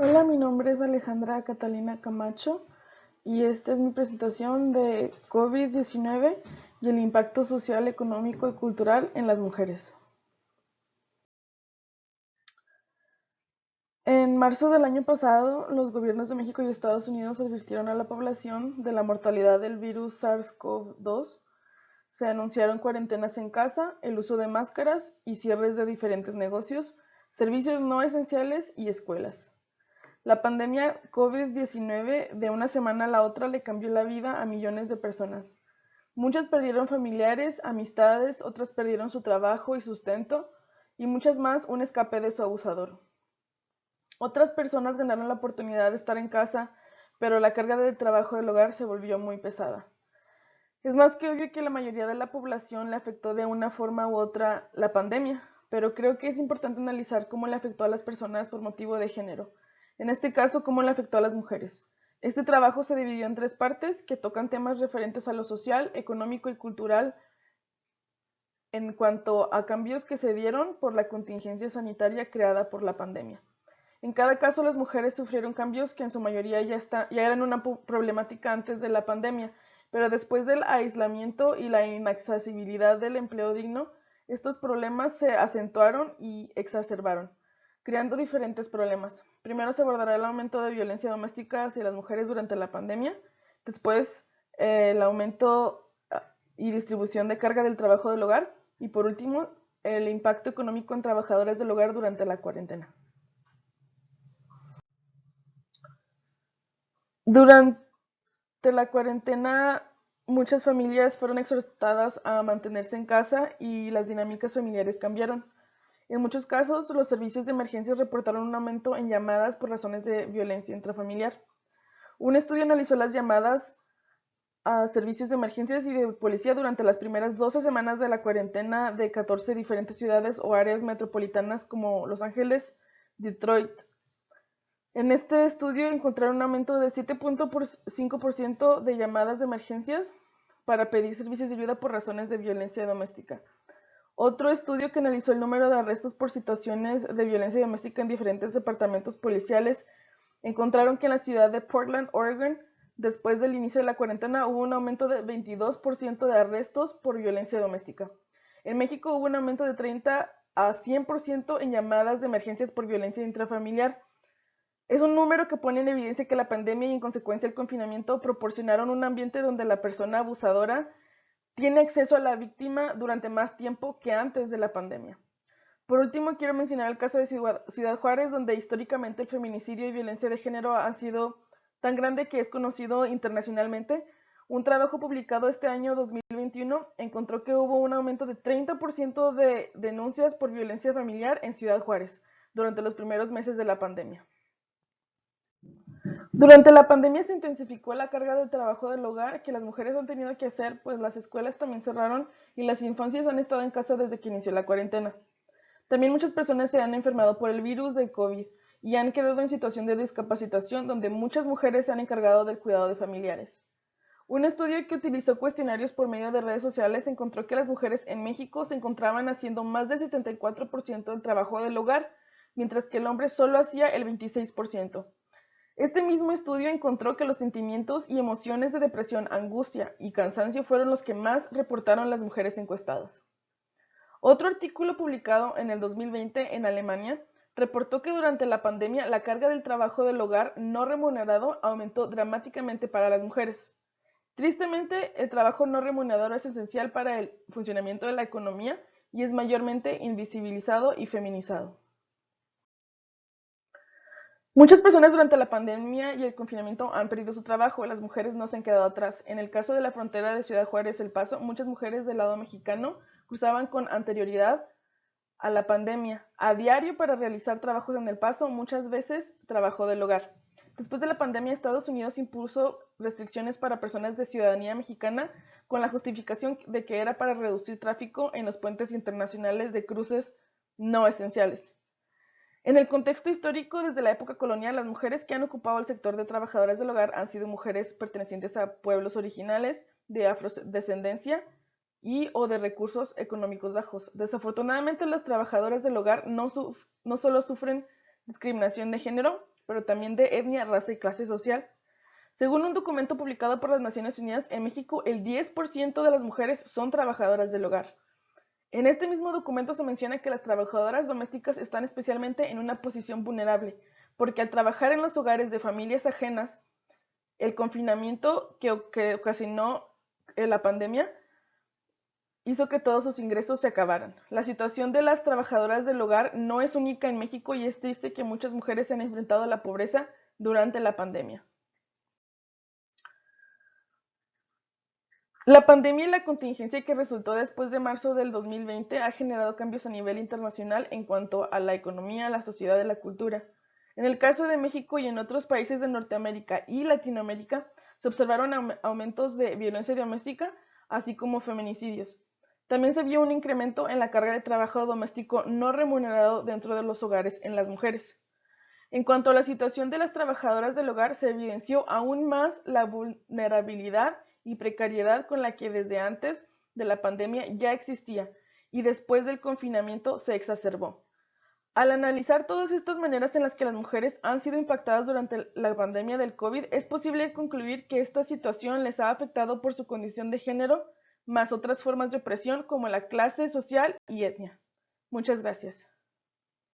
Hola, mi nombre es Alejandra Catalina Camacho y esta es mi presentación de COVID-19 y el impacto social, económico y cultural en las mujeres. En marzo del año pasado, los gobiernos de México y Estados Unidos advirtieron a la población de la mortalidad del virus SARS-CoV-2. Se anunciaron cuarentenas en casa, el uso de máscaras y cierres de diferentes negocios, servicios no esenciales y escuelas. La pandemia COVID-19 de una semana a la otra le cambió la vida a millones de personas. Muchas perdieron familiares, amistades, otras perdieron su trabajo y sustento, y muchas más un escape de su abusador. Otras personas ganaron la oportunidad de estar en casa, pero la carga de trabajo del hogar se volvió muy pesada. Es más que obvio que la mayoría de la población le afectó de una forma u otra la pandemia, pero creo que es importante analizar cómo le afectó a las personas por motivo de género. En este caso, cómo le afectó a las mujeres. Este trabajo se dividió en tres partes que tocan temas referentes a lo social, económico y cultural en cuanto a cambios que se dieron por la contingencia sanitaria creada por la pandemia. En cada caso, las mujeres sufrieron cambios que en su mayoría ya eran una problemática antes de la pandemia, pero después del aislamiento y la inaccesibilidad del empleo digno, estos problemas se acentuaron y exacerbaron, creando diferentes problemas. Primero se abordará el aumento de violencia doméstica hacia las mujeres durante la pandemia, después el aumento y distribución de carga del trabajo del hogar y por último el impacto económico en trabajadores del hogar durante la cuarentena. Durante la cuarentena, muchas familias fueron exhortadas a mantenerse en casa y las dinámicas familiares cambiaron. En muchos casos, los servicios de emergencias reportaron un aumento en llamadas por razones de violencia intrafamiliar. Un estudio analizó las llamadas a servicios de emergencias y de policía durante las primeras 12 semanas de la cuarentena de 14 diferentes ciudades o áreas metropolitanas como Los Ángeles, Detroit. En este estudio encontraron un aumento de 7.5% de llamadas de emergencias para pedir servicios de ayuda por razones de violencia doméstica. Otro estudio que analizó el número de arrestos por situaciones de violencia doméstica en diferentes departamentos policiales encontraron que en la ciudad de Portland, Oregon, después del inicio de la cuarentena, hubo un aumento de 22% de arrestos por violencia doméstica. En México hubo un aumento de 30 a 100% en llamadas de emergencias por violencia intrafamiliar. Es un número que pone en evidencia que la pandemia y en consecuencia el confinamiento proporcionaron un ambiente donde la persona abusadora tiene acceso a la víctima durante más tiempo que antes de la pandemia. Por último, quiero mencionar el caso de Ciudad Juárez, donde históricamente el feminicidio y violencia de género han sido tan grande que es conocido internacionalmente. Un trabajo publicado este año 2021 encontró que hubo un aumento de 30% de denuncias por violencia familiar en Ciudad Juárez durante los primeros meses de la pandemia. Durante la pandemia se intensificó la carga de trabajo del hogar que las mujeres han tenido que hacer, pues las escuelas también cerraron y las infancias han estado en casa desde que inició la cuarentena. También muchas personas se han enfermado por el virus de COVID y han quedado en situación de discapacitación donde muchas mujeres se han encargado del cuidado de familiares. Un estudio que utilizó cuestionarios por medio de redes sociales encontró que las mujeres en México se encontraban haciendo más del 74% del trabajo del hogar, mientras que el hombre solo hacía el 26%. Este mismo estudio encontró que los sentimientos y emociones de depresión, angustia y cansancio fueron los que más reportaron las mujeres encuestadas. Otro artículo publicado en el 2020 en Alemania reportó que durante la pandemia la carga del trabajo del hogar no remunerado aumentó dramáticamente para las mujeres. Tristemente, el trabajo no remunerado es esencial para el funcionamiento de la economía y es mayormente invisibilizado y feminizado. Muchas personas durante la pandemia y el confinamiento han perdido su trabajo, las mujeres no se han quedado atrás. En el caso de la frontera de Ciudad Juárez-El Paso, muchas mujeres del lado mexicano cruzaban con anterioridad a la pandemia, a diario para realizar trabajos en El Paso, muchas veces trabajo del hogar. Después de la pandemia, Estados Unidos impuso restricciones para personas de ciudadanía mexicana con la justificación de que era para reducir tráfico en los puentes internacionales de cruces no esenciales. En el contexto histórico, desde la época colonial, las mujeres que han ocupado el sector de trabajadoras del hogar han sido mujeres pertenecientes a pueblos originales de afrodescendencia y o de recursos económicos bajos. Desafortunadamente, las trabajadoras del hogar no solo sufren discriminación de género, pero también de etnia, raza y clase social. Según un documento publicado por las Naciones Unidas, en México el 10% de las mujeres son trabajadoras del hogar. En este mismo documento se menciona que las trabajadoras domésticas están especialmente en una posición vulnerable, porque al trabajar en los hogares de familias ajenas, el confinamiento que ocasionó la pandemia hizo que todos sus ingresos se acabaran. La situación de las trabajadoras del hogar no es única en México y es triste que muchas mujeres se han enfrentado a la pobreza durante la pandemia. La pandemia y la contingencia que resultó después de marzo del 2020 ha generado cambios a nivel internacional en cuanto a la economía, la sociedad y la cultura. En el caso de México y en otros países de Norteamérica y Latinoamérica, se observaron aumentos de violencia doméstica, así como feminicidios. También se vio un incremento en la carga de trabajo doméstico no remunerado dentro de los hogares en las mujeres. En cuanto a la situación de las trabajadoras del hogar, se evidenció aún más la vulnerabilidad y precariedad con la que desde antes de la pandemia ya existía y después del confinamiento se exacerbó. Al analizar todas estas maneras en las que las mujeres han sido impactadas durante la pandemia del COVID, es posible concluir que esta situación les ha afectado por su condición de género, más otras formas de opresión como la clase social y etnia. Muchas gracias.